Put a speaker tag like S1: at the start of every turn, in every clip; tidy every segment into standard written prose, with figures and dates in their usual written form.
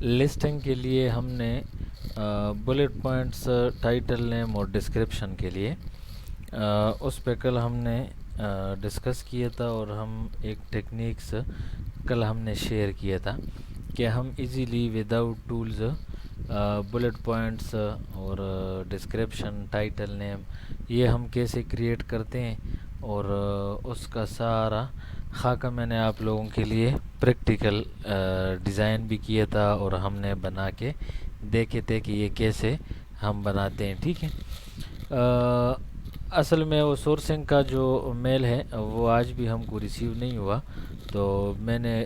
S1: Listing کے لیے ہم نے بلٹ پوائنٹس ٹائٹل نیم اور ڈسکرپشن کے لیے اس پہ کل ہم نے ڈسکس کیا تھا، اور ہم ایک ٹیکنیکس کل ہم نے شیئر کیا تھا کہ ہم easily without tools bullet points اور ڈسکرپشن ٹائٹل نیم یہ ہم کیسے کریٹ کرتے ہیں، اور اس کا سارا خاکہ میں نے آپ لوگوں کے لیے پریکٹیکل ڈیزائن بھی کیا تھا، اور ہم نے بنا کے دیکھے تھے کہ یہ کیسے ہم بناتے ہیں. ٹھیک ہے. اصل میں وہ سورسنگ کا جو میل ہے وہ آج بھی ہم کو ریسیو نہیں ہوا، تو میں نے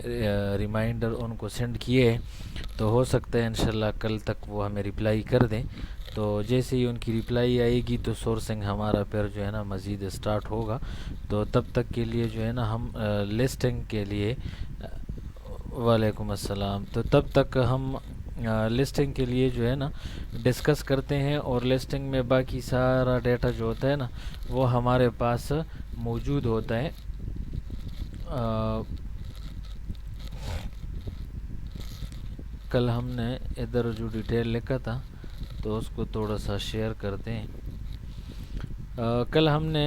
S1: ریمائنڈر ان کو سینڈ کیے، تو ہو سکتا ہے انشاءاللہ کل تک وہ ہمیں رپلائی کر دیں. تو جیسے ہی ان کی رپلائی آئے گی تو سورسنگ ہمارا پھر جو ہے نا مزید اسٹارٹ ہوگا. تو تب تک کے لیے جو ہے نا ہم لسٹنگ کے لیے وعلیکم السلام. تو تب تک ہم لسٹنگ کے لیے جو ہے نا ڈسکس کرتے ہیں، اور لسٹنگ میں باقی سارا ڈیٹا جو ہوتا ہے نا وہ ہمارے پاس موجود ہوتا ہے. کل ہم نے ادھر جو ڈیٹیل لکھا تھا تو اس کو تھوڑا سا شیئر کرتے ہیں. کل ہم نے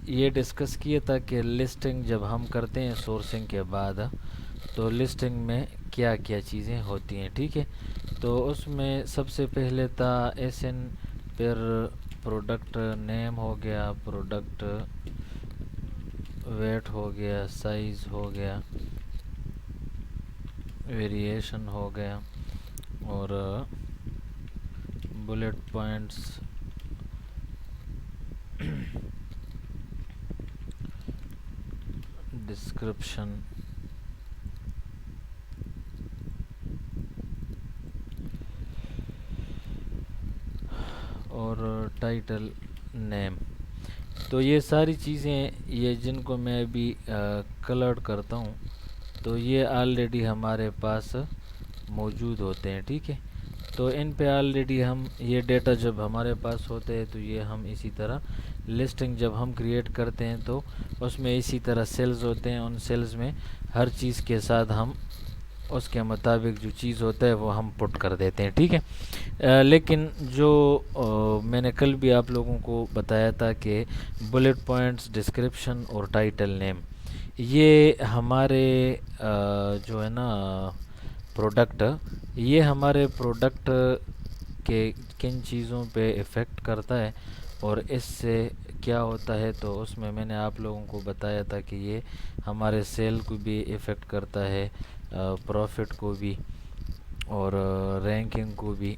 S1: یہ ڈسکس کیا تھا کہ لسٹنگ جب ہم کرتے ہیں سورسنگ کے بعد تو لسٹنگ میں کیا کیا چیزیں ہوتی ہیں. ٹھیک ہے. تو اس میں سب سے پہلے تھا ایس این، پھر پروڈکٹ نیم ہو گیا، پروڈکٹ ویٹ ہو گیا، سائز ہو گیا، ویریشن ہو گیا، اور بلٹ پوائنٹس ڈسکرپشن اور ٹائٹل نیم. تو یہ ساری چیزیں یہ جن کو میں ابھی کلرڈ کرتا ہوں تو یہ آلریڈی ہمارے پاس موجود ہوتے ہیں. ٹھیک ہے. تو ان پہ آلریڈی ہم یہ ڈیٹا جب ہمارے پاس ہوتے ہیں تو یہ ہم اسی طرح لسٹنگ جب ہم کریٹ کرتے ہیں تو اس میں اسی طرح سیلز ہوتے ہیں، ان سیلز میں ہر چیز کے ساتھ ہم اس کے مطابق جو چیز ہوتا ہے وہ ہم پٹ کر دیتے ہیں. ٹھیک ہے. لیکن جو میں نے کل بھی آپ لوگوں کو بتایا تھا کہ بلٹ پوائنٹس ڈسکرپشن اور ٹائٹل نیم یہ ہمارے جو ہے نا پروڈکٹ، یہ ہمارے پروڈکٹ کے کن چیزوں پہ ایفیکٹ کرتا ہے اور اس سے کیا ہوتا ہے. تو اس میں نے آپ لوگوں کو بتایا تھا کہ یہ ہمارے سیل کو بھی ایفیکٹ کرتا ہے، پروفٹ کو بھی، اور رینکنگ کو بھی.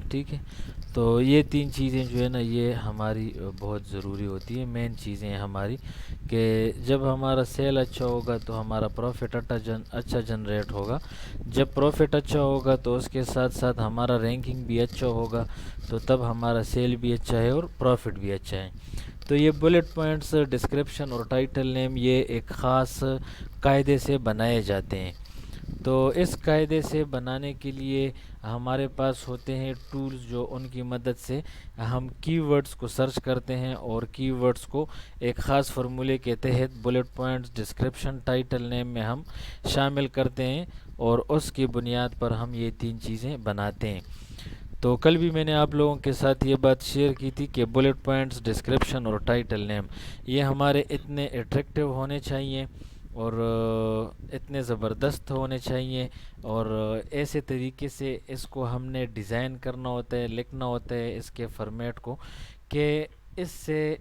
S1: ٹھیک ہے. تو یہ تین چیزیں جو ہے نا یہ ہماری بہت ضروری ہوتی ہیں، مین چیزیں ہماری، کہ جب ہمارا سیل اچھا ہوگا تو ہمارا پروفٹ اچھا جنریٹ ہوگا. جب پروفٹ اچھا ہوگا تو اس کے ساتھ ساتھ ہمارا رینکنگ بھی اچھا ہوگا، تو تب ہمارا سیل بھی اچھا ہے اور پروفٹ بھی اچھا ہے. تو یہ بلٹ پوائنٹس ڈسکرپشن اور ٹائٹل نیم یہ ایک خاص قاعدے سے بنائے جاتے ہیں. تو اس قاعدے سے بنانے کے لیے ہمارے پاس ہوتے ہیں ٹولز، جو ان کی مدد سے ہم کی ورڈز کو سرچ کرتے ہیں، اور کی ورڈز کو ایک خاص فارمولے کے تحت بلٹ پوائنٹس ڈسکرپشن ٹائٹل نیم میں ہم شامل کرتے ہیں، اور اس کی بنیاد پر ہم یہ تین چیزیں بناتے ہیں. تو کل بھی میں نے آپ لوگوں کے ساتھ یہ بات شیئر کی تھی کہ بلٹ پوائنٹس ڈسکرپشن اور ٹائٹل نیم یہ ہمارے اتنے اٹریکٹیو ہونے چاہیے، اور اتنے زبردست ہونے چاہیے، اور ایسے طریقے سے اس کو ہم نے ڈیزائن کرنا ہوتا ہے، لکھنا ہوتا ہے اس کے فارمیٹ کو، کہ اس سے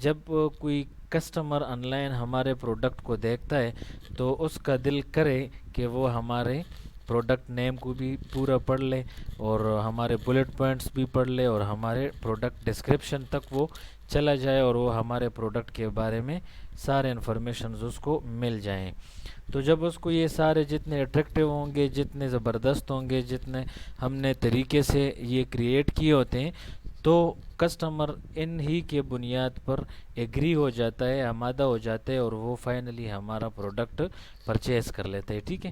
S1: جب کوئی کسٹمر آن لائن ہمارے پروڈکٹ کو دیکھتا ہے تو اس کا دل کرے کہ وہ ہمارے پروڈکٹ نیم کو بھی پورا پڑھ لے، اور ہمارے بلٹ پوائنٹس بھی پڑھ لے، اور ہمارے پروڈکٹ ڈسکرپشن تک وہ چلا جائے، اور وہ ہمارے پروڈکٹ کے بارے میں سارے انفارمیشنز اس کو مل جائیں. تو جب اس کو یہ سارے جتنے اٹریکٹیو ہوں گے، جتنے زبردست ہوں گے، جتنے ہم نے طریقے سے یہ کریٹ کیے ہوتے ہیں، تو کسٹمر ان ہی کے بنیاد پر ایگری ہو جاتا ہے، آمادہ ہو جاتا ہے، اور وہ فائنلی ہمارا پروڈکٹ پرچیز کر لیتا ہے. ٹھیک ہے.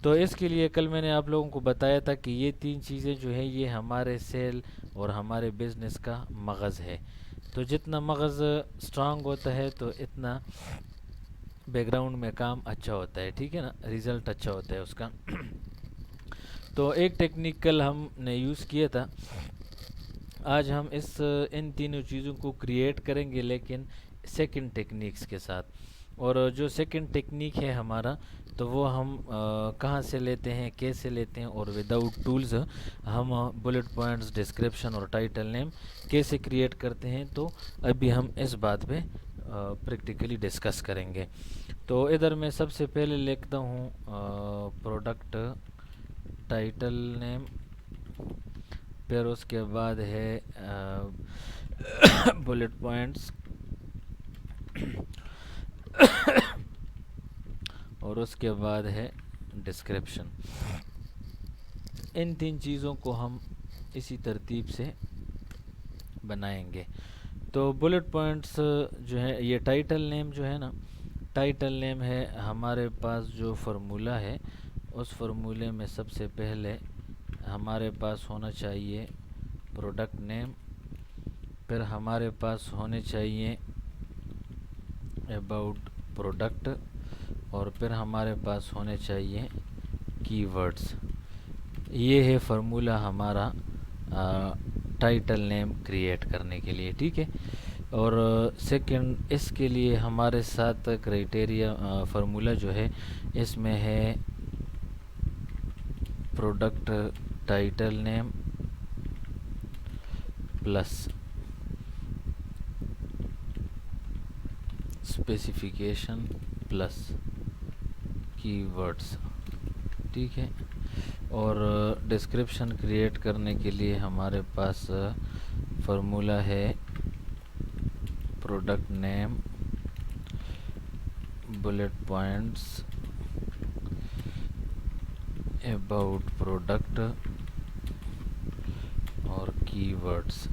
S1: تو اس کے لیے کل میں نے آپ لوگوں کو بتایا تھا کہ یہ تین چیزیں جو ہیں یہ ہمارے سیل اور ہمارے بزنس کا مغز ہے. تو جتنا مغز اسٹرانگ ہوتا ہے تو اتنا بیک گراؤنڈ میں کام اچھا ہوتا ہے، ٹھیک ہے نا، ریزلٹ اچھا ہوتا ہے اس کا۔ تو ایک ٹیکنیک کل ہم نے یوز کیا تھا، آج ہم ان تینوں چیزوں کو کریٹ کریں گے لیکن سیکنڈ ٹیکنیکس کے ساتھ۔ اور جو سیکنڈ ٹیکنیک ہے ہمارا، تو وہ ہم کہاں سے لیتے ہیں، کیسے لیتے ہیں، اور وداؤٹ ٹولز ہم بلٹ پوائنٹس، ڈسکرپشن اور ٹائٹل نیم کیسے کریٹ کرتے ہیں، تو ابھی ہم اس بات پہ پریکٹیکلی ڈسکس کریں گے۔ تو ادھر میں سب سے پہلے لکھتا ہوں پروڈکٹ ٹائٹل نیم، پھر اس کے بعد ہے بلٹ پوائنٹس اور اس کے بعد ہے ڈسکرپشن۔ ان تین چیزوں کو ہم اسی ترتیب سے بنائیں گے۔ تو بلٹ پوائنٹس جو ہے، یہ ٹائٹل نیم جو ہے نا، ٹائٹل نیم ہے ہمارے پاس جو فارمولہ ہے، اس فارمولے میں سب سے پہلے ہمارے پاس ہونا چاہیے پروڈکٹ نیم، پھر ہمارے پاس ہونے چاہیے اباؤٹ پروڈکٹ، اور پھر ہمارے پاس ہونے چاہیے کی ورڈز۔ یہ ہے فارمولہ ہمارا ٹائٹل نیم کریٹ کرنے کے لیے، ٹھیک ہے۔ اور سیکنڈ اس کے لیے ہمارے ساتھ کرائٹیریا فارمولہ جو ہے، اس میں ہے product title name plus specification plus keywords, ٹھیک ہے۔ اور ڈسکرپشن کریٹ کرنے کے لیے ہمارے پاس فارمولہ ہے product name bullet points about product اور کی ورڈز۔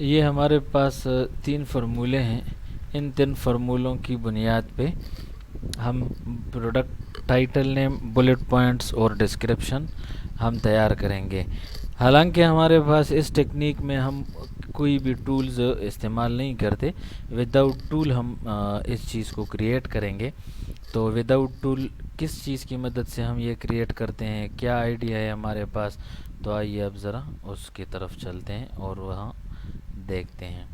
S1: یہ ہمارے پاس تین فارمولے ہیں، ان تین فارمولوں کی بنیاد پہ ہم پروڈکٹ ٹائٹل نیم، بلٹ پوائنٹس اور ڈسکرپشن ہم تیار کریں گے۔ حالانکہ ہمارے پاس اس ٹیکنیک میں ہم کوئی بھی ٹولز استعمال نہیں کرتے، وداؤٹ ٹول ہم اس چیز کو کریٹ کریں گے۔ تو وداؤٹ ٹول کس چیز کی مدد سے ہم یہ کریٹ کرتے ہیں، کیا آئیڈیا ہے ہمارے پاس، تو آئیے اب ذرا اس کی طرف چلتے ہیں اور وہاں دیکھتے ہیں۔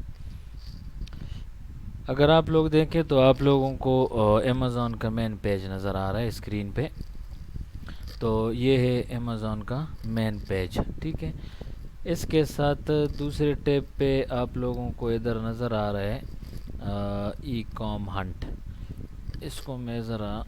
S1: اگر آپ لوگ دیکھیں تو آپ لوگوں کو امیزون کا مین پیج نظر آ رہا ہے اسکرین پہ، تو یہ ہے امیزون کا مین پیج، ٹھیک ہے۔ اس کے ساتھ دوسرے ٹیب پہ آپ لوگوں کو ادھر نظر آ رہا ہے ای کام ہنٹ، اس کو میں ذرا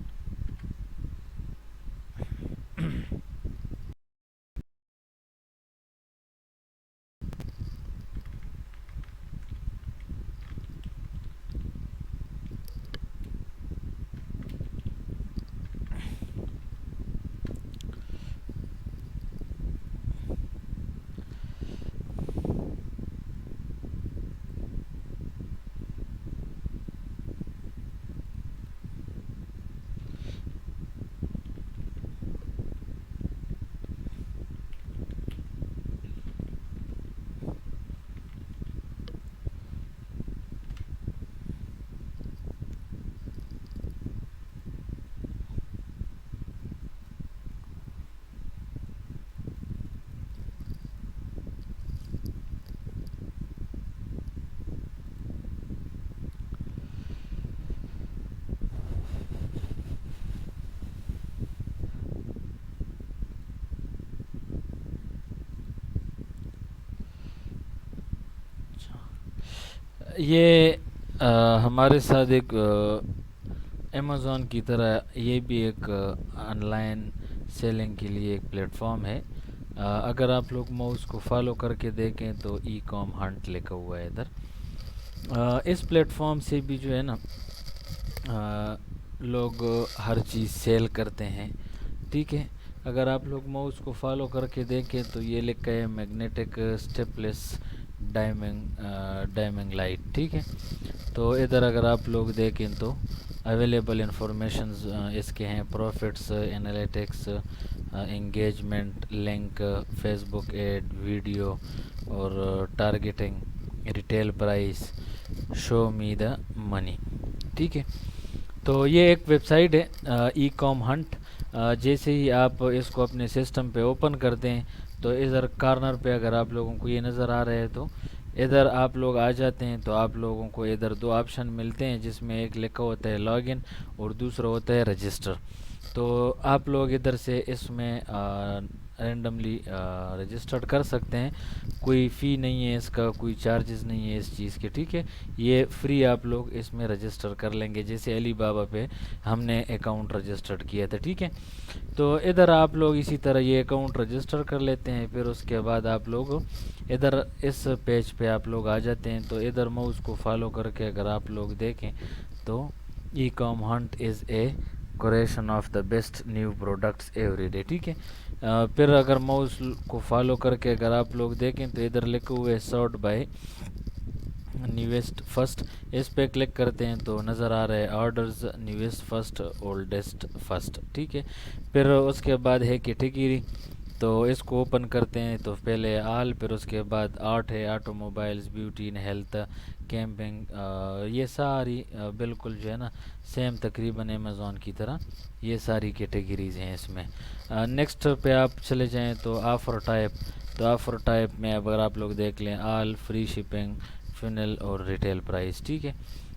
S1: یہ ہمارے ساتھ ایک امیزون کی طرح یہ بھی ایک آن لائن سیلنگ کے لیے ایک پلیٹ فارم ہے۔ اگر آپ لوگ ماؤس کو فالو کر کے دیکھیں تو ای کام ہنٹ لکھا ہوا ہے ادھر۔ اس پلیٹ فارم سے بھی جو ہے نا لوگ ہر چیز سیل کرتے ہیں، ٹھیک ہے۔ اگر آپ لوگ ماؤس کو فالو کر کے دیکھیں تو یہ لکھا ہے میگنیٹک اسٹیپ لیس ڈائمنگ لائٹ. ٹھیک ہے. تو ادھر اگر آپ لوگ دیکھیں تو اویلیبل انفارمیشنز اس کے ہیں: profits, analytics, engagement, link, facebook ad, video اور targeting, retail price, show me the money. ٹھیک ہے. تو یہ ایک ویب سائٹ ہے ای کام ہنٹ. جیسے ہی آپ اس کو اپنے سسٹم پہ اوپن کرتے ہیں تو ادھر کارنر پہ اگر آپ لوگوں کو یہ نظر آ رہے ہے تو ادھر آپ لوگ آ جاتے ہیں تو آپ لوگوں کو ادھر دو آپشن ملتے ہیں، جس میں ایک لکھا ہوتا ہے لاگ ان اور دوسرا ہوتا ہے رجسٹر. تو آپ لوگ ادھر سے اس میں رینڈملی رجسٹرڈ کر سکتے ہیں. کوئی فی نہیں ہے اس کا، کوئی چارجز نہیں ہے اس چیز کے. ٹھیک ہے. یہ فری آپ لوگ اس میں رجسٹر کر لیں گے، جیسے علی بابا پہ ہم نے اکاؤنٹ رجسٹرڈ کیا تھا. ٹھیک ہے. تو ادھر آپ لوگ اسی طرح یہ اکاؤنٹ رجسٹر کر لیتے ہیں. پھر اس کے بعد آپ لوگ ادھر اس پیج پہ آپ لوگ آ جاتے ہیں. تو ادھر ماؤس کو فالو کر کے اگر آپ لوگ دیکھیں تو ecom hunt is a curation of the best new products every day. ٹھیک ہے. پھر اگر ماؤس کو فالو کر کے اگر آپ لوگ دیکھیں تو ادھر لکھے ہوئے سارٹ بائی نیویسٹ فرسٹ. اس پہ کلک کرتے ہیں تو نظر آ رہا ہے آرڈرز نیویسٹ فرسٹ اولڈسٹ فرسٹ. ٹھیک ہے. پھر اس کے بعد ہے کیٹیگری. تو اس کو اوپن کرتے ہیں تو پہلے آل، پھر اس کے بعد آرٹ ہے، auto mobiles, beauty and health, camping. یہ ساری بالکل جو ہے نا سیم تقریباً امیزون کی طرح یہ ساری کیٹیگریز ہیں اس میں. نیکسٹ پہ آپ چلے جائیں تو آفر ٹائپ. تو آفر ٹائپ میں اگر آپ لوگ دیکھ لیں آل، فری شپنگ، فنل اور ریٹیل پرائس. ٹھیک ہے.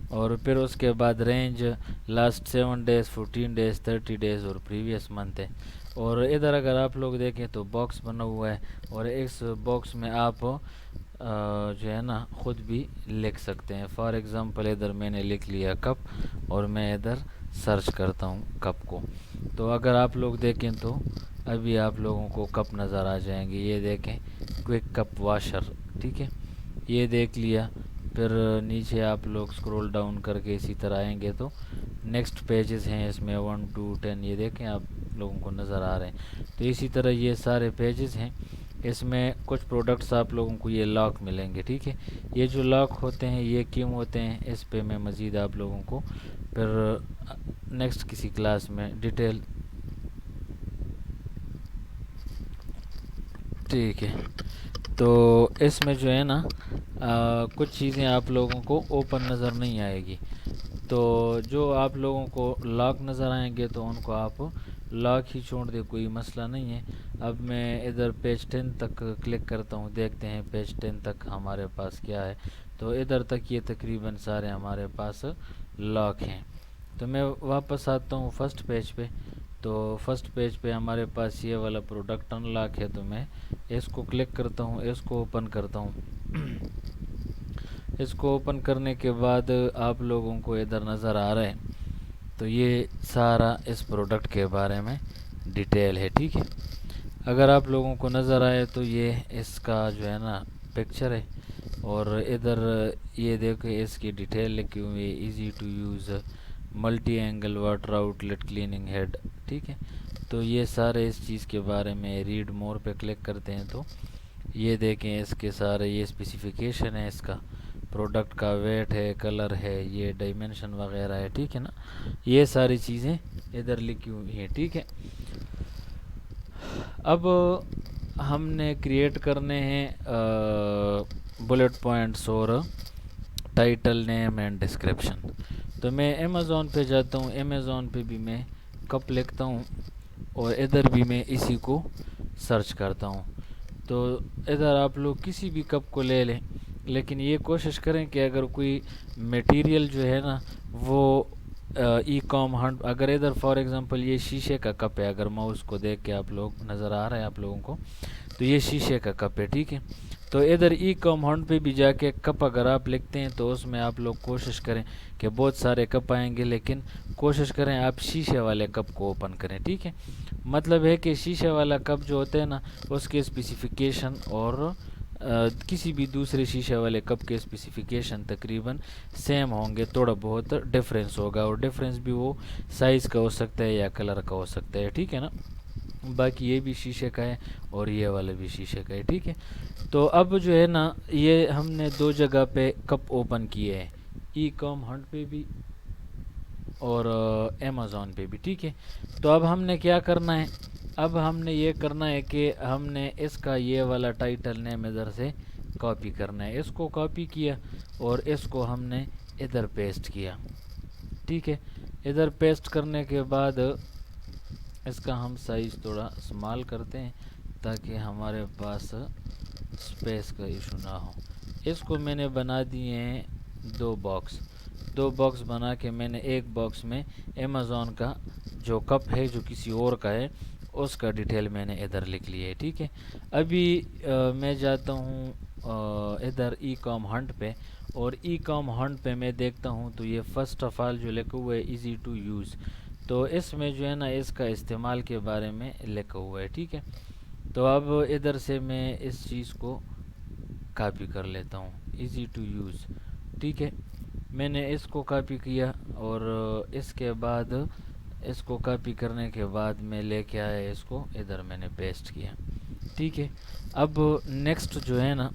S1: اور پھر اس کے بعد range last 7 days, 14 days, 30 days اور پریویس منتھ ہے. اور ادھر اگر آپ لوگ دیکھیں تو باکس بنا ہوا ہے، اور اس باکس میں آپ جو ہے نا خود بھی لکھ سکتے ہیں. فار ایگزامپل ادھر میں نے لکھ لیا کپ، اور میں ادھر سرچ کرتا ہوں کپ کو. تو اگر آپ لوگ دیکھیں تو ابھی آپ لوگوں کو کپ نظر آ جائیں گے. یہ دیکھیں کوئک کپ واشر. ٹھیک ہے. یہ دیکھ لیا. پھر نیچے آپ لوگ سکرول ڈاؤن کر کے اسی طرح آئیں گے تو نیکسٹ پیجز ہیں اس میں 1 2 10. یہ دیکھیں آپ لوگوں کو نظر آ رہے ہیں. تو اسی طرح یہ سارے پیجز ہیں. اس میں کچھ پروڈکٹس آپ لوگوں کو یہ لاک ملیں گے. ٹھیک ہے. یہ جو لاک ہوتے ہیں یہ کیوں ہوتے ہیں اس پہ میں مزید آپ لوگوں کو پھر نیکسٹ کسی کلاس میں ڈیٹیل. ٹھیک ہے. تو اس میں جو ہے نا کچھ چیزیں آپ لوگوں کو اوپن نظر نہیں آئے گی. تو جو آپ لوگوں کو لاک نظر آئیں گے تو ان کو آپ لاک ہی چھوڑ دیں، کوئی مسئلہ نہیں ہے. اب میں ادھر پیج 10 تک کلک کرتا ہوں، دیکھتے ہیں پیج 10 تک ہمارے پاس کیا ہے. تو ادھر تک یہ تقریباً سارے ہمارے پاس لاک ہیں. تو میں واپس آتا ہوں فرسٹ پیج پہ. تو فرسٹ پیج پہ ہمارے پاس یہ والا پروڈکٹ ان لاک ہے. تو میں اس کو کلک کرتا ہوں، اس کو اوپن کرتا ہوں. اس کو اوپن کرنے کے بعد آپ لوگوں کو ادھر نظر آ رہا ہے تو یہ سارا اس پروڈکٹ کے بارے میں ڈیٹیل ہے. ٹھیک ہے. اگر آپ لوگوں کو نظر آئے تو یہ اس کا جو ہے نا پکچر ہے، اور ادھر یہ دیکھیں اس کی ڈیٹیل لکھی ہوئی ہے: easy to use, multi angle water outlet cleaning head. ٹھیک ہے. تو یہ سارے اس چیز کے بارے میں ریڈ مور پہ کلک کرتے ہیں تو یہ دیکھیں اس کے سارے یہ اسپیسیفیکیشن ہے، اس کا پروڈکٹ کا ویٹ ہے، کلر ہے، یہ ڈائمنشن وغیرہ ہے. ٹھیک ہے نا. یہ ساری چیزیں ادھر لکھی ہوئی ہیں. ٹھیک ہے. اب ہم نے کریٹ کرنے ہیں بلٹ پوائنٹس اور ٹائٹل، نیم اینڈ ڈسکرپشن. تو میں امیزون پہ جاتا ہوں. امیزون پہ بھی میں کپ لکھتا ہوں، اور ادھر بھی میں اسی کو سرچ کرتا ہوں. تو ادھر آپ لوگ کسی بھی کپ کو لے لیں، لیکن یہ کوشش کریں کہ اگر کوئی میٹیریل جو ہے نا وہ ای کام ہنٹ، اگر ادھر فار ایگزامپل یہ شیشے کا کپ ہے، اگر ماؤس کو دیکھ کے آپ لوگ نظر آ رہا ہے آپ لوگوں کو تو یہ شیشے کا کپ ہے. ٹھیک ہے. تو ادھر ای کام ہنٹ پہ بھی جا کے کپ اگر آپ لکھتے ہیں تو اس میں آپ لوگ کوشش کریں کہ بہت سارے کپ آئیں گے، لیکن کوشش کریں آپ شیشے والے کپ کو اوپن کریں. ٹھیک ہے. مطلب ہے کہ شیشے والا کپ جو ہوتا ہے نا اس کے اسپیسیفیکیشن اور کسی بھی دوسرے شیشے والے کپ کے اسپیسیفیکیشن تقریباً سیم ہوں گے، تھوڑا بہت ڈفرینس ہوگا، اور ڈفرینس بھی وہ سائز کا ہو سکتا ہے یا کلر کا ہو سکتا ہے. ٹھیک ہے نا. باقی یہ بھی شیشے کا ہے اور یہ والا بھی شیشے کا ہے، ٹھیک ہے۔ تو اب جو ہے نا یہ ہم نے دو جگہ پہ کپ اوپن کیے ہیں، ای کام ہنٹ پہ بھی اور امیزون پہ بھی، ٹھیک ہے۔ تو اب ہم نے کیا کرنا ہے، اب ہم نے یہ کرنا ہے کہ ہم نے اس کا یہ والا ٹائٹل نیم ادھر سے کاپی کرنا ہے، اس کو کاپی کیا اور اس کو ہم نے ادھر پیسٹ کیا، ٹھیک ہے۔ ادھر پیسٹ کرنے کے بعد اس کا ہم سائز تھوڑا اسمال کرتے ہیں تاکہ ہمارے پاس اسپیس کا ایشو نہ ہو۔ اس کو میں نے بنا دیے ہیں دو باکس بنا کے میں نے ایک باکس میں امیزون کا جو کپ ہے جو کسی اور کا ہے اس کا ڈیٹیل میں نے ادھر لکھ لی ہے، ٹھیک ہے۔ ابھی میں جاتا ہوں ادھر ای کام ہنٹ پہ، اور ای کام ہنٹ پہ میں دیکھتا ہوں تو یہ فرسٹ آف آل جو لکھا ہوا ہے ایزی ٹو یوز، تو اس میں جو ہے نا اس کا استعمال کے بارے میں لکھا ہوا ہے، ٹھیک ہے۔ تو اب ادھر سے میں اس چیز کو کاپی کر لیتا ہوں، ایزی ٹو یوز، ٹھیک ہے۔ میں نے اس کو کاپی کیا اور اس کے بعد اس کو کاپی کرنے کے بعد میں لے کے آیا اس کو ادھر میں نے پیسٹ کیا، ٹھیک ہے۔ اب نیکسٹ جو ہے نا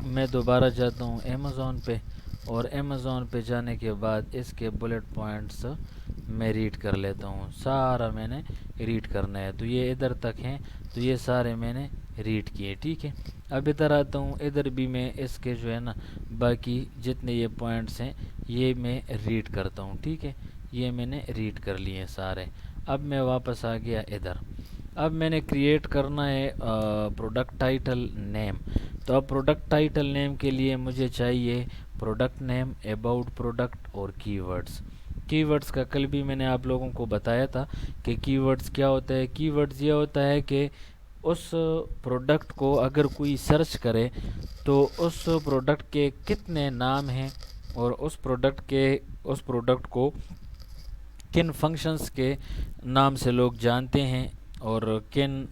S1: میں دوبارہ جاتا ہوں امیزون پہ، اور امیزون پہ جانے کے بعد اس کے بلٹ پوائنٹس میں ریڈ کر لیتا ہوں، سارا میں نے ریڈ کرنا ہے، تو یہ ادھر تک ہیں تو یہ سارے میں نے ریڈ کیے، ٹھیک ہے۔ اب ادھر آتا ہوں، ادھر بھی میں اس کے جو ہے نا باقی جتنے یہ پوائنٹس ہیں یہ میں ریڈ کرتا ہوں، ٹھیک ہے۔ یہ میں نے ریڈ کر لیے سارے۔ اب میں واپس آ گیا ادھر، اب میں نے کریٹ کرنا ہے پروڈکٹ ٹائٹل نیم، تو اب پروڈکٹ ٹائٹل نیم کے لیے مجھے چاہیے پروڈکٹ نیم، اباؤٹ پروڈکٹ اور کی ورڈز کا کل بھی میں نے آپ لوگوں کو بتایا تھا کہ کی ورڈز کیا ہوتا ہے۔ کی ورڈز یہ ہوتا ہے کہ اس پروڈکٹ کو اگر کوئی سرچ کرے تو اس پروڈکٹ کے کتنے نام ہیں اور اس پروڈکٹ کو کن فنکشنز کے نام سے لوگ جانتے ہیں اور کن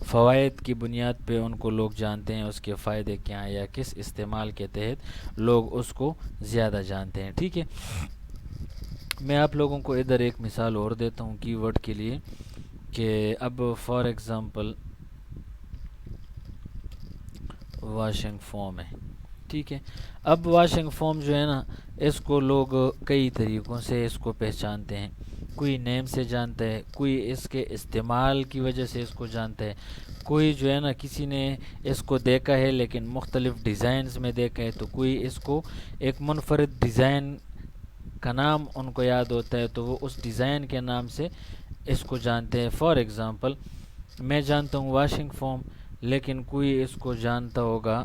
S1: فوائد کی بنیاد پہ ان کو لوگ جانتے ہیں، اس کے فائدے کیا ہیں یا کس استعمال کے تحت لوگ اس کو زیادہ جانتے ہیں، ٹھیک ہے۔ میں آپ لوگوں کو ادھر ایک مثال اور دیتا ہوں کی ورڈ کے لیے، کہ اب فار ایگزامپل واشنگ فوم ہے، ٹھیک ہے۔ اب واشنگ فوم جو ہے نا اس کو لوگ کئی طریقوں سے اس کو پہچانتے ہیں، کوئی نیم سے جانتا ہے، کوئی اس کے استعمال کی وجہ سے اس کو جانتا ہے، کوئی جو ہے نا کسی نے اس کو دیکھا ہے لیکن مختلف ڈیزائنز میں دیکھا ہے، تو کوئی اس کو ایک منفرد ڈیزائن کا نام ان کو یاد ہوتا ہے تو وہ اس ڈیزائن کے نام سے اس کو جانتے ہیں۔ فار ایگزامپل میں جانتا ہوں واشنگ فوم، لیکن کوئی اس کو جانتا ہوگا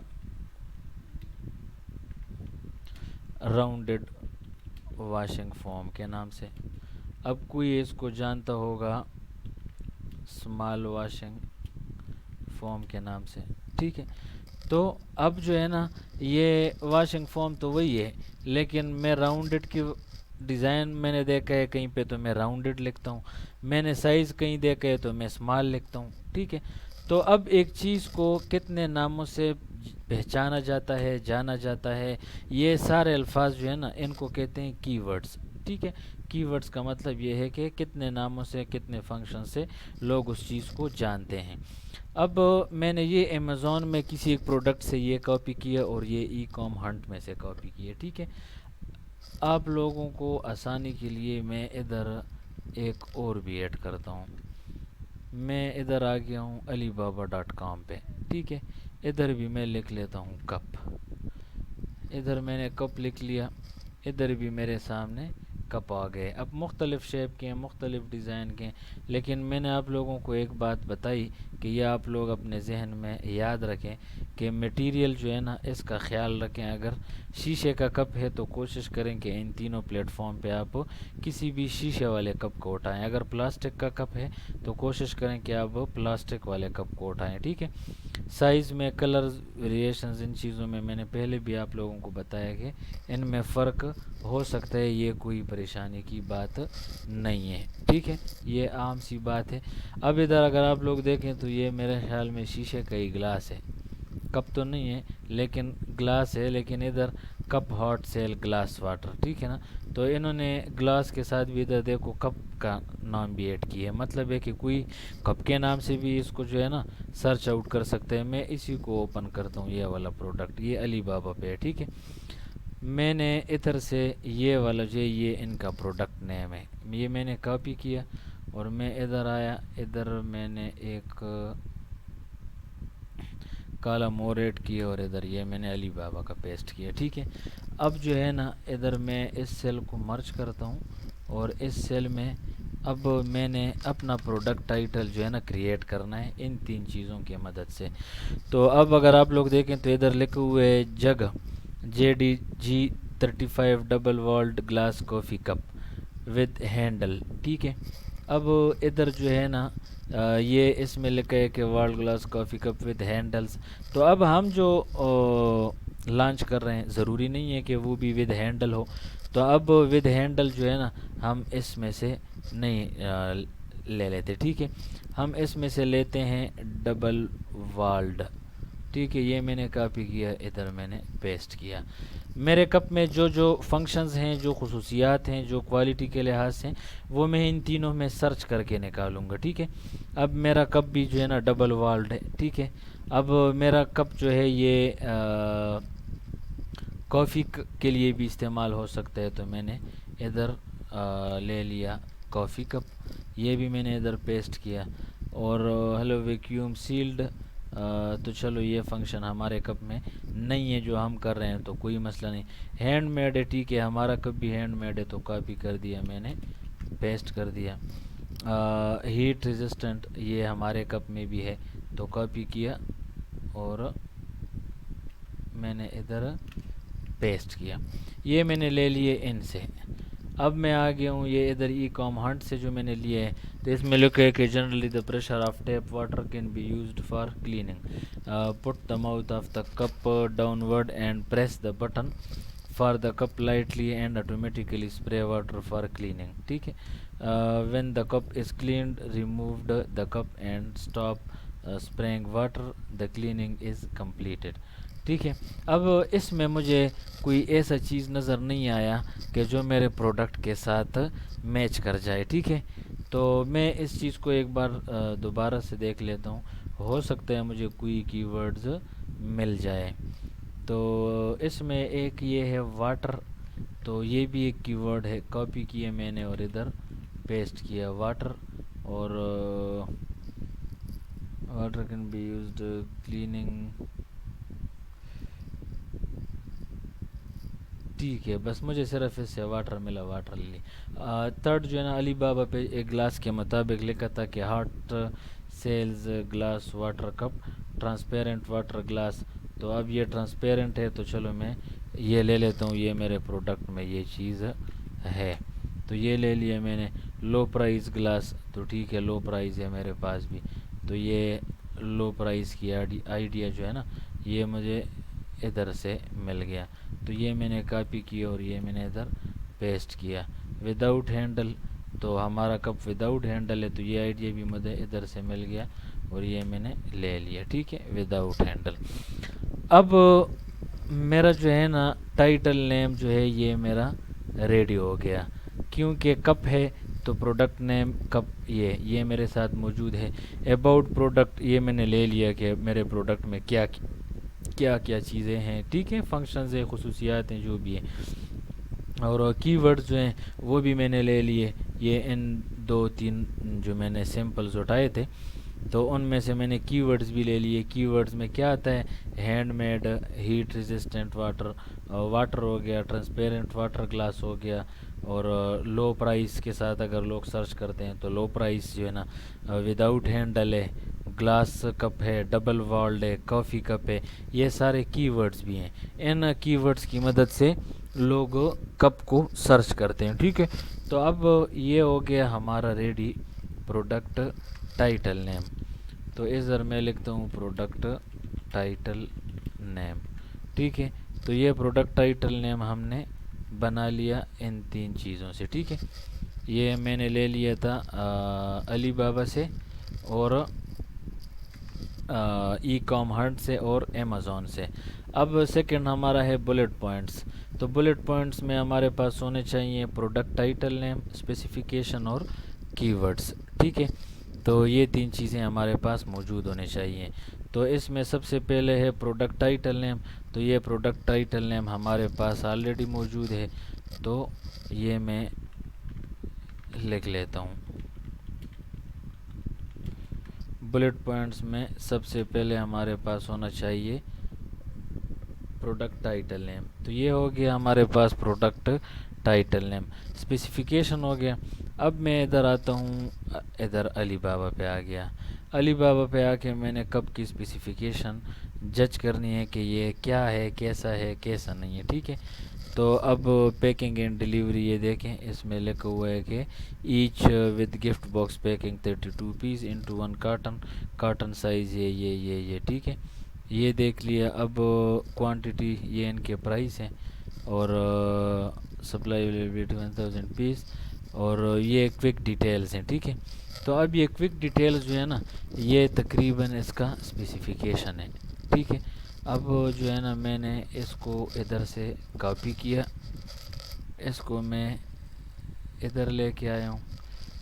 S1: راؤنڈڈ واشنگ فوم کے نام سے، اب کوئی اس کو جانتا ہوگا اسمال واشنگ فوم کے نام سے، ٹھیک ہے۔ تو اب جو ہے نا یہ واشنگ فوم تو وہی ہے، لیکن میں راؤنڈڈ کی ڈیزائن میں نے دیکھا ہے کہیں پہ تو میں راؤنڈڈ لکھتا ہوں، میں نے سائز کہیں دیکھا ہے تو میں اسمال لکھتا ہوں، ٹھیک ہے۔ تو اب ایک چیز کو کتنے ناموں سے پہچانا جاتا ہے، جانا جاتا ہے، یہ سارے الفاظ جو ہے نا ان کو کہتے ہیں کی ورڈز، ٹھیک ہے۔ کی ورڈز کا مطلب یہ ہے کہ کتنے ناموں سے، کتنے فنکشن سے لوگ اس چیز کو جانتے ہیں۔ اب میں نے یہ امیزون میں کسی ایک پروڈکٹ سے یہ کاپی کیا اور یہ ای کام ہنٹ میں سے کاپی کیا، ٹھیک ہے۔ آپ لوگوں کو آسانی کے لیے میں ادھر ایک اور بھی ایڈ کرتا ہوں، میں ادھر آ گیا ہوں alibaba.com پہ، ٹھیک ہے۔ ادھر بھی میں لکھ لیتا ہوں کپ، ادھر میں نے کپ لکھ لیا، ادھر بھی میرے سامنے کپ آ گئے۔ اب مختلف شیپ کے ہیں، مختلف ڈیزائن کے ہیں، لیکن میں نے آپ لوگوں کو ایک بات بتائی کہ یہ آپ لوگ اپنے ذہن میں یاد رکھیں کہ میٹیریل جو ہے نا اس کا خیال رکھیں۔ اگر شیشے کا کپ ہے تو کوشش کریں کہ ان تینوں پلیٹ فارم پہ آپ کسی بھی شیشے والے کپ کو اٹھائیں، اگر پلاسٹک کا کپ ہے تو کوشش کریں کہ آپ پلاسٹک والے کپ کو اٹھائیں، ٹھیک ہے۔ سائز میں، کلرز، ویریشنز، ان چیزوں میں نے پہلے بھی آپ لوگوں کو بتایا کہ ان میں فرق ہو سکتا ہے، یہ کوئی پریشانی کی بات نہیں ہے، ٹھیک ہے، یہ عام سی بات ہے۔ اب ادھر اگر آپ لوگ دیکھیں تو یہ میرے خیال میں شیشے کا ہی گلاس ہے، کپ تو نہیں ہے لیکن گلاس ہے، لیکن ادھر cup hot sale glass water, ٹھیک ہے نا. تو انہوں نے گلاس کے ساتھ بھی ادھر دیکھو کپ کا نام بھی ایڈ کیا ہے، مطلب ہے کہ کوئی کپ کے نام سے بھی اس کو جو ہے نا سرچ آؤٹ کر سکتے ہیں. میں اسی کو اوپن کرتا ہوں، یہ والا پروڈکٹ، یہ علی بابا پہ ہے، ٹھیک ہے. میں نے ادھر سے یہ والا جو ہے یہ ان کا پروڈکٹ نیم ہے، یہ میں نے کاپی کیا اور میں ادھر آیا، ادھر میں نے ایک کالم اور ایڈ کیا اور ادھر یہ میں نے علی بابا کا پیسٹ کیا، ٹھیک ہے. اب جو ہے نا ادھر میں اس سیل کو مرج کرتا ہوں اور اس سیل میں اب میں نے اپنا پروڈکٹ ٹائٹل جو ہے نا کریٹ کرنا ہے ان تین چیزوں کی مدد سے. تو اب اگر آپ لوگ دیکھیں تو ادھر لکھے ہوئے جگ JDG35 double walled glass coffee cup with handle, ٹھیک ہے. اب ادھر جو ہے نا یہ اس میں لکھا ہے کہ walled glass coffee cup with handles. تو اب ہم جو لانچ کر رہے ہیں ضروری نہیں ہے کہ وہ بھی ود ہینڈل ہو. تو اب ود ہینڈل جو ہے نا ہم اس میں سے نہیں لے لیتے، ٹھیک ہے. ہم اس میں سے لیتے ہیں ڈبل والڈ، ٹھیک ہے. یہ میں نے کاپی کیا، ادھر میں نے پیسٹ کیا. میرے کپ میں جو جو فنکشنز ہیں، جو خصوصیات ہیں، جو کوالٹی کے لحاظ سے، وہ میں ان تینوں میں سرچ کر کے نکالوں گا، ٹھیک ہے. اب میرا کپ بھی جو ہے نا ڈبل والڈ ہے، ٹھیک ہے. اب میرا کپ جو ہے یہ کافی کے لیے بھی استعمال ہو سکتا ہے، تو میں نے ادھر لے لیا کافی کپ، یہ بھی میں نے ادھر پیسٹ کیا. اور ہیلو ویکیوم سیلڈ، تو چلو یہ فنکشن ہمارے کپ میں نہیں ہے جو ہم کر رہے ہیں، تو کوئی مسئلہ نہیں. ہینڈ میڈ ہے، ٹھیک ہے، ہمارا کپ بھی ہینڈ میڈ ہے، تو کاپی کر دیا میں نے، پیسٹ کر دیا. ہیٹ ریزسٹنٹ یہ ہمارے کپ میں بھی ہے، تو کاپی کیا اور میں نے ادھر پیسٹ کیا. یہ میں نے لے لیے ان سے. اب میں آ گیا ہوں یہ ادھر ای کام ہنٹ سے جو میں نے لیے ہے، تو اس میں لکھا ہے کہ generally the pressure of tap water can be used for cleaning. Put the mouth of the cup downward and press the button for the cup lightly and automatically spray water for cleaning, ٹھیک ہے. When the cup is cleaned removed the cup and stop spraying water, the cleaning is completed, ٹھیک ہے. اب اس میں مجھے کوئی ایسا چیز نظر نہیں آیا کہ جو میرے پروڈکٹ کے ساتھ میچ کر جائے، ٹھیک ہے. تو میں اس چیز کو ایک بار دوبارہ سے دیکھ لیتا ہوں، ہو سکتا ہے مجھے کوئی کی ورڈز مل جائے. تو اس میں ایک یہ ہے واٹر، تو یہ بھی ایک کی ورڈ ہے، کاپی کیا میں نے اور ادھر پیسٹ کیا واٹر. اور water can be used cleaning, ٹھیک ہے. بس مجھے صرف اس سے واٹر ملا، واٹر لی. تھرڈ جو ہے نا علی بابا پہ ایک گلاس کے مطابق لکھا تھا کہ hot sales glass water cup transparent water glass. تو اب یہ ٹرانسپیرنٹ ہے، تو چلو میں یہ لے لیتا ہوں، یہ میرے پروڈکٹ میں یہ چیز ہے، تو یہ لے لیا میں نے. لو پرائز گلاس، تو ٹھیک ہے، لو پرائز ہے میرے پاس بھی، تو یہ لو پرائز کی آئیڈیا جو ہے نا یہ مجھے ادھر سے مل گیا. تو یہ میں نے کاپی کیا اور یہ میں نے ادھر پیسٹ کیا. وداؤٹ ہینڈل، تو ہمارا کپ وداؤٹ ہینڈل ہے، تو یہ آئیڈیا بھی مجھے ادھر سے مل گیا اور یہ میں نے لے لیا، ٹھیک ہے، وداؤٹ ہینڈل. اب میرا جو ہے نا ٹائٹل نیم جو ہے یہ میرا ریڈی ہو گیا، کیونکہ کپ ہے تو پروڈکٹ نیم کپ یہ میرے ساتھ موجود ہے. اباؤٹ پروڈکٹ یہ میں نے لے لیا کہ میرے پروڈکٹ میں کیا کیا چیزیں ہیں، ٹھیک ہے، فنکشنز ہیں، خصوصیات ہیں، جو بھی ہیں. اور کی ورڈز جو ہیں وہ بھی میں نے لے لیے. یہ ان 2-3 جو میں نے سیمپلز اٹھائے تھے، تو ان میں سے میں نے کی ورڈز بھی لے لیے. کی ورڈز میں کیا آتا ہے؟ Hand made, heat resistant water, water ہو گیا، ٹرانسپیرنٹ واٹر گلاس ہو گیا، اور لو پرائس کے ساتھ اگر لوگ سرچ کرتے ہیں تو لو پرائس جو ہے نا وداؤٹ ہینڈل ہے، گلاس کپ ہے، ڈبل والڈ ہے، کافی کپ ہے. یہ سارے کی ورڈز بھی ہیں. ان کی ورڈز کی مدد سے لوگ کپ کو سرچ کرتے ہیں، ٹھیک ہے. تو اب یہ ہو گیا ہمارا ریڈی پروڈکٹ ٹائٹل نیم. تو ادھر میں لکھتا ہوں پروڈکٹ ٹائٹل نیم، ٹھیک ہے. تو یہ پروڈکٹ ٹائٹل نیم ہم نے بنا لیا ان 3 چیزوں سے، ٹھیک ہے. یہ میں نے لے لیا تھا علی بابا سے اور ای کام ہنٹ سے اور امیزون سے. اب سیکنڈ ہمارا ہے بلٹ پوائنٹس. تو بلٹ پوائنٹس میں ہمارے پاس ہونے چاہیے پروڈکٹ ٹائٹل نیم، اسپیسیفیکیشن اور کی ورڈس. ٹھیک ہے، تو یہ تین چیزیں ہمارے پاس موجود ہونے چاہیے. تو اس میں سب سے پہلے ہے پروڈکٹ ٹائٹل نیم. تو یہ پروڈکٹ ٹائٹل نیم ہمارے پاس آلریڈی موجود ہے، تو یہ میں لکھ لیتا ہوں. بلٹ پوائنٹس میں سب سے پہلے ہمارے پاس ہونا چاہیے پروڈکٹ ٹائٹل نیم. تو یہ ہو گیا ہمارے پاس پروڈکٹ ٹائٹل نیم. اسپیسیفیکیشن ہو گیا. اب میں ادھر آتا ہوں، ادھر علی بابا پہ آ گیا. علی بابا پہ آ کے میں نے کپ کی اسپیسیفیکیشن جج کرنی ہے کہ یہ کیا ہے، کیسا ہے، کیسا نہیں ہے. ٹھیک ہے، تو اب پیکنگ اینڈ ڈیلیوری یہ دیکھیں، اس میں لکھا ہوا ہے کہ each with gift box packing 32 piece into 1 carton, carton size یہ. ٹھیک ہے، یہ دیکھ لیا. اب کوانٹٹی یہ ان کے پرائس ہیں، اور سپلائی اویلیبلٹی 1000 پیس، اور یہ کوئک ڈیٹیلز ہیں. ٹھیک ہے، تو اب یہ کوئک ڈیٹیلز جو ہے نا، یہ تقریباً اس کا اسپیسیفیکیشن ہے. ٹھیک ہے، اب جو ہے نا میں نے اس کو ادھر سے کاپی کیا، اس کو میں ادھر لے کے آیا ہوں.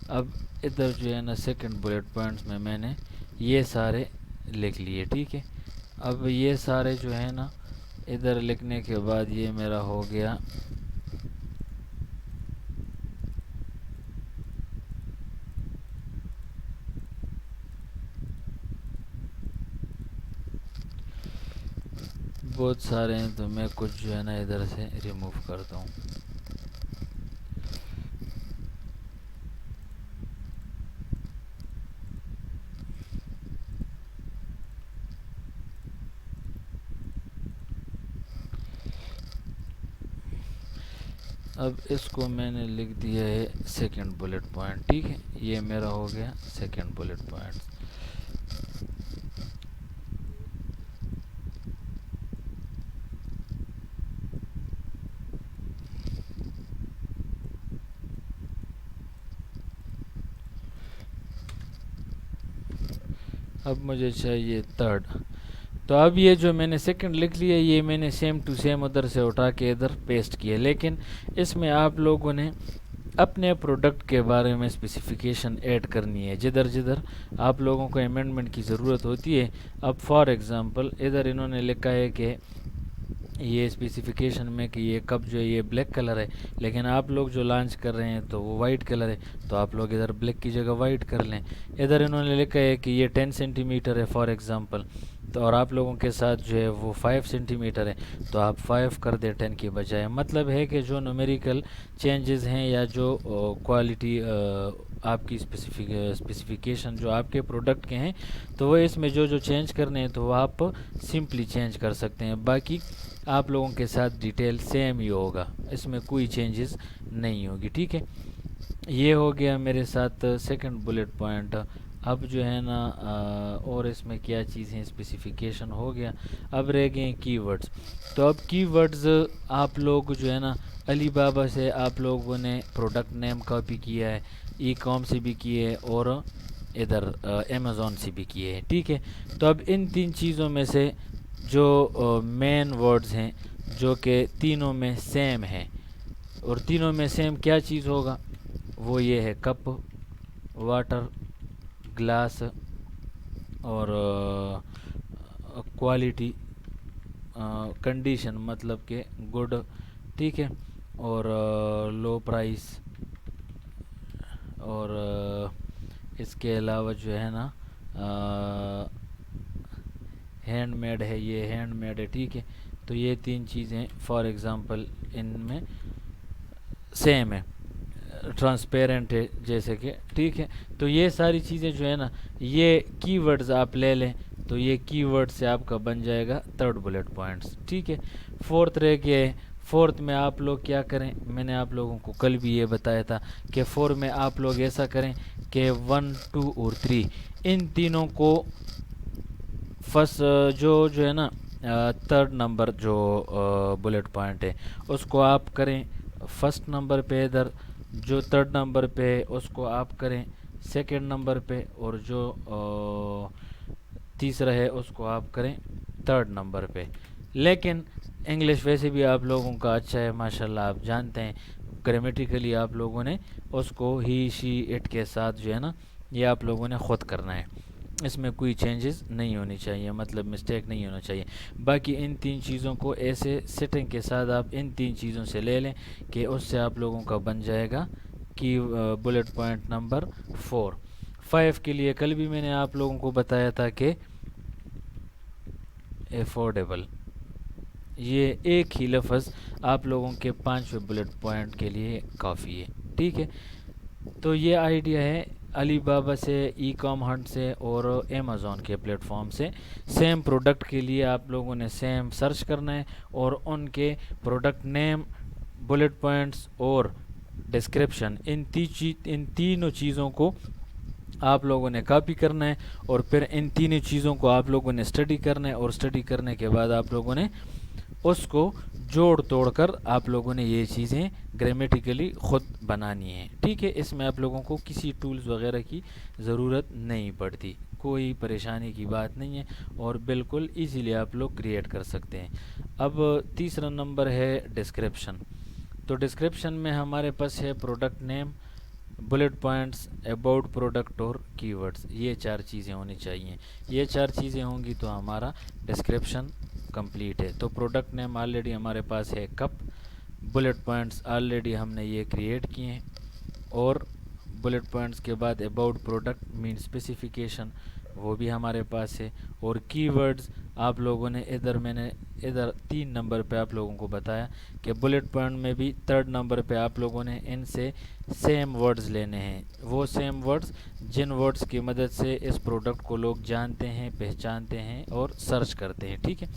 S1: اب ادھر جو ہے نا سیکنڈ بلٹ پوائنٹس میں نے یہ سارے لکھ لیے. ٹھیک ہے، اب یہ سارے جو ہے نا ادھر لکھنے کے بعد یہ میرا ہو گیا بہت سارے ہیں، تو میں کچھ جو ہے نا ادھر سے ریموو کرتا ہوں. اب اس کو میں نے لکھ دیا ہے سیکنڈ بلٹ پوائنٹ. ٹھیک ہے، یہ میرا ہو گیا سیکنڈ بلٹ پوائنٹ. اب مجھے چاہیے تھرڈ. تو اب یہ جو میں نے سیکنڈ لکھ لیا، یہ میں نے سیم ٹو سیم ادھر سے اٹھا کے ادھر پیسٹ کیا. لیکن اس میں آپ لوگوں نے اپنے پروڈکٹ کے بارے میں اسپیسیفیکیشن ایڈ کرنی ہے. جدھر جدھر آپ لوگوں کو امینڈمنٹ کی ضرورت ہوتی ہے. اب فار ایگزامپل ادھر انہوں نے لکھا ہے کہ یہ اسپیسیفیکیشن میں کہ یہ کپ جو ہے یہ بلیک کلر ہے، لیکن آپ لوگ جو لانچ کر رہے ہیں تو وہ وائٹ کلر ہے، تو آپ لوگ ادھر بلیک کی جگہ وائٹ کر لیں. ادھر انہوں نے لکھا ہے کہ یہ 10 سینٹی میٹر ہے فار ایگزامپل، تو اور آپ لوگوں کے ساتھ جو ہے وہ 5 سینٹی میٹر ہے، تو آپ 5 کر دیں 10 کی بجائے. مطلب ہے کہ جو نومیریکل چینجز ہیں یا جو کوالٹی آپ کی اسپیسیفیکیشن جو آپ کے پروڈکٹ کے ہیں، تو وہ اس میں جو چینج کرنے ہیں تو وہ آپ سمپلی چینج کر سکتے ہیں. باقی آپ لوگوں کے ساتھ ڈیٹیل سیم ہی ہوگا، اس میں کوئی چینجز نہیں ہوگی. ٹھیک ہے، یہ ہو گیا میرے ساتھ سیکنڈ بلٹ پوائنٹ. اب جو ہے نا اور اس میں کیا چیزیں اسپیسیفیکیشن ہو گیا. اب رہ گئے کی ورڈز. تو اب کی ورڈز آپ لوگ جو ہے نا علی بابا سے آپ لوگوں نے پروڈکٹ نیم کاپی کیا ہے، ای کام سے بھی کیے ہے، اور ادھر امیزون سے بھی کیے ہیں. ٹھیک ہے، تو اب ان تین چیزوں میں سے جو مین ورڈز ہیں جو کہ تینوں میں سیم ہیں، اور تینوں میں سیم کیا چیز ہوگا، وہ یہ ہے کپ، واٹر، گلاس، اور کوالٹی، کنڈیشن مطلب کہ گڈ. ٹھیک ہے، اور لو پرائس، اور اس کے علاوہ جو ہے نا ہینڈ میڈ ہے، یہ ہینڈ میڈ ہے. ٹھیک ہے، تو یہ تین چیزیں فار ایگزامپل ان میں سیم ہے، ٹرانسپیرنٹ ہے جیسے کہ. ٹھیک ہے، تو یہ ساری چیزیں جو ہے نا یہ کی ورڈز آپ لے لیں، تو یہ کی ورڈ سے آپ کا بن جائے گا تھرڈ بلٹ پوائنٹس. ٹھیک ہے، فورتھ رہ گیا ہے. فورتھ میں آپ لوگ کیا کریں، میں نے آپ لوگوں کو کل بھی یہ بتایا تھا کہ فور میں آپ لوگ ایسا کریں کہ 1، 2 اور 3 ان تینوں کو فرسٹ جو ہے نا تھرڈ نمبر جو بلٹ پوائنٹ ہے اس کو آپ کریں فرسٹ نمبر پہ، ادھر جو تھرڈ نمبر پہ اس کو آپ کریں سیکنڈ نمبر پہ، اور جو تیسرا ہے اس کو آپ کریں تھرڈ نمبر پہ. لیکن انگلش ویسے بھی آپ لوگوں کا اچھا ہے ماشاءاللہ، آپ جانتے ہیں گرامیٹیکلی آپ لوگوں نے اس کو ہی شی اٹ کے ساتھ جو ہے نا یہ آپ لوگوں نے خود کرنا ہے، اس میں کوئی چینجز نہیں ہونی چاہیے، مطلب مسٹیک نہیں ہونا چاہیے۔ باقی ان تین چیزوں کو ایسے سیٹنگ کے ساتھ آپ ان تین چیزوں سے لے لیں کہ اس سے آپ لوگوں کا بن جائے گا کی بلٹ پوائنٹ نمبر 4۔ 5 کے لیے کل بھی میں نے آپ لوگوں کو بتایا تھا کہ افورڈیبل، یہ ایک ہی لفظ آپ لوگوں کے 5 بلٹ پوائنٹ کے لیے کافی ہے، ٹھیک ہے۔ تو یہ آئیڈیا ہے علی بابا سے، ای کام ہنٹ سے اور امیزون کے پلیٹ فارم سے۔ سیم پروڈکٹ کے لیے آپ لوگوں نے سیم سرچ کرنا ہے اور ان کے پروڈکٹ نیم، بلٹ پوائنٹس اور ڈسکرپشن، ان تینوں چیزوں کو آپ لوگوں نے کاپی کرنا ہے اور پھر ان تینوں چیزوں کو آپ لوگوں نے اسٹڈی کرنا ہے، اور اسٹڈی کرنے کے بعد آپ لوگوں نے اس کو جوڑ توڑ کر آپ لوگوں نے یہ چیزیں گرامیٹیکلی خود بنانی ہیں، ٹھیک ہے۔ اس میں آپ لوگوں کو کسی ٹولز وغیرہ کی ضرورت نہیں پڑتی، کوئی پریشانی کی بات نہیں ہے اور بالکل ایزیلی آپ لوگ کریٹ کر سکتے ہیں۔ اب تیسرا نمبر ہے ڈسکرپشن۔ تو ڈسکرپشن میں ہمارے پاس ہے product name, bullet points, about product اور کی ورڈز، یہ 4 چیزیں ہونی چاہیے۔ یہ 4 چیزیں ہوں گی تو ہمارا ڈسکرپشن کمپلیٹ ہے۔ تو پروڈکٹ نیم آلریڈی ہمارے پاس ہے کپ، بلٹ پوائنٹس آلریڈی ہم نے یہ کریٹ کیے ہیں، اور بلٹ پوائنٹس کے بعد اباؤٹ پروڈکٹ مین اسپیسیفیکیشن وہ بھی ہمارے پاس ہے، اور کی ورڈز آپ لوگوں نے میں نے ادھر 3 نمبر پہ آپ لوگوں کو بتایا کہ بلٹ پوائنٹ میں بھی 3rd نمبر پہ آپ لوگوں نے ان سے سیم ورڈز لینے ہیں، وہ سیم ورڈز جن ورڈز کی مدد سے اس پروڈکٹ کو لوگ جانتے ہیں، پہچانتے ہیں اور سرچ کرتے ہیں، ٹھیک ہے۔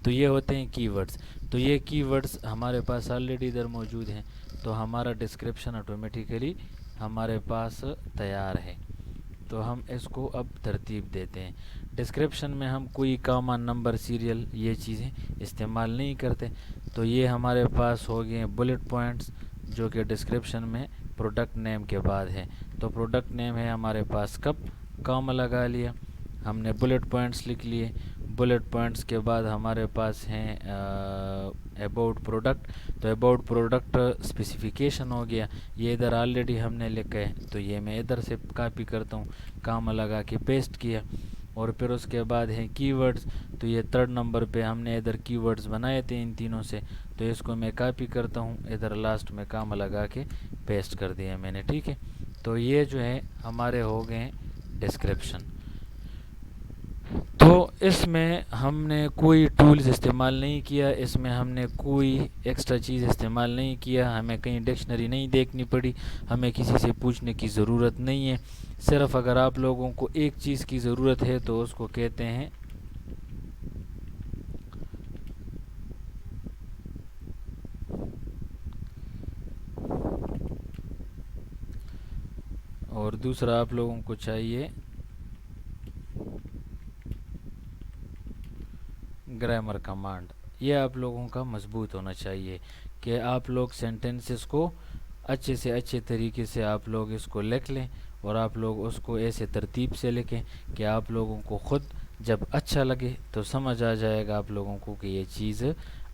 S1: تو یہ ہوتے ہیں کی ورڈز۔ تو یہ کی ورڈز ہمارے پاس آلریڈی ادھر موجود ہیں، تو ہمارا ڈسکرپشن آٹومیٹیکلی ہمارے پاس تیار ہے۔ تو ہم اس کو اب ترتیب دیتے ہیں۔ ڈسکرپشن میں ہم کوئی کاما، نمبر، سیریل یہ چیزیں استعمال نہیں کرتے۔ تو یہ ہمارے پاس ہو گئے بلٹ پوائنٹس جو کہ ڈسکرپشن میں پروڈکٹ نیم کے بعد ہے۔ تو پروڈکٹ نیم ہے ہمارے پاس کپ، کاما لگا لیا، ہم نے بلٹ پوائنٹس لکھ لیے۔ بلٹ پوائنٹس کے بعد ہمارے پاس ہیں اباؤٹ پروڈکٹ، تو اباؤٹ پروڈکٹ اسپیسیفیکیشن ہو گیا، یہ ادھر آلریڈی ہم نے لکھا ہے، تو یہ میں ادھر سے کاپی کرتا ہوں، کاما لگا کے پیسٹ کیا۔ اور پھر اس کے بعد ہیں کی ورڈز، تو یہ 3rd نمبر پہ ہم نے ادھر کی ورڈز بنائے تھے ان تینوں سے، تو اس کو میں کاپی کرتا ہوں، ادھر لاسٹ میں کاما لگا کے پیسٹ کر دیا میں نے، ٹھیک ہے۔ تو یہ جو ہے ہمارے ہو گئے ہیں ڈسکرپشن۔ تو اس میں ہم نے کوئی ٹولز استعمال نہیں کیا، اس میں ہم نے کوئی ایکسٹرا چیز استعمال نہیں کیا، ہمیں کہیں ڈکشنری نہیں دیکھنی پڑی، ہمیں کسی سے پوچھنے کی ضرورت نہیں ہے۔ صرف اگر آپ لوگوں کو ایک چیز کی ضرورت ہے تو اس کو کہتے ہیں اور دوسرا آپ لوگوں کو چاہیے گرامر کمانڈ۔ یہ آپ لوگوں کا مضبوط ہونا چاہیے کہ آپ لوگ سینٹنسز کو اچھے سے اچھے طریقے سے آپ لوگ اس کو لکھ لیں، اور آپ لوگ اس کو ایسے ترتیب سے لکھیں کہ آپ لوگوں کو خود جب اچھا لگے تو سمجھ آ جائے گا آپ لوگوں کو کہ یہ چیز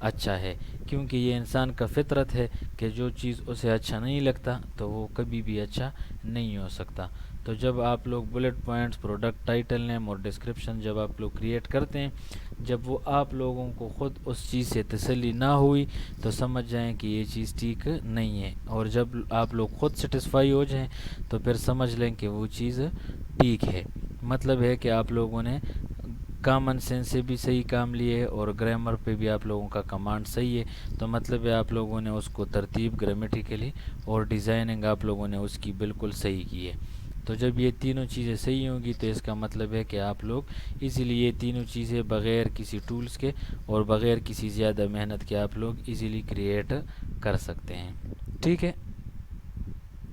S1: اچھا ہے، کیونکہ یہ انسان کا فطرت ہے کہ جو چیز اسے اچھا نہیں لگتا تو وہ کبھی بھی اچھا نہیں ہو سکتا۔ تو جب آپ لوگ بلٹ پوائنٹس، پروڈکٹ ٹائٹل نیم اور ڈسکرپشن جب آپ لوگ کریٹ کرتے ہیں، جب وہ آپ لوگوں کو خود اس چیز سے تسلی نہ ہوئی تو سمجھ جائیں کہ یہ چیز ٹھیک نہیں ہے، اور جب آپ لوگ خود سیٹسفائی ہو جائیں تو پھر سمجھ لیں کہ وہ چیز ٹھیک ہے۔ مطلب ہے کہ آپ لوگوں نے کامن سینس سے بھی صحیح کام لیے اور گرامر پہ بھی آپ لوگوں کا کمانڈ صحیح ہے، تو مطلب ہے آپ لوگوں نے اس کو ترتیب گرامیٹیکلی اور ڈیزائننگ آپ لوگوں نے اس کی بالکل صحیح کی ہے۔ تو جب یہ تینوں چیزیں صحیح ہوں گی تو اس کا مطلب ہے کہ آپ لوگ ایزیلی یہ تینوں چیزیں بغیر کسی ٹولز کے اور بغیر کسی زیادہ محنت کے آپ لوگ ایزیلی کریٹ کر سکتے ہیں، ٹھیک ہے۔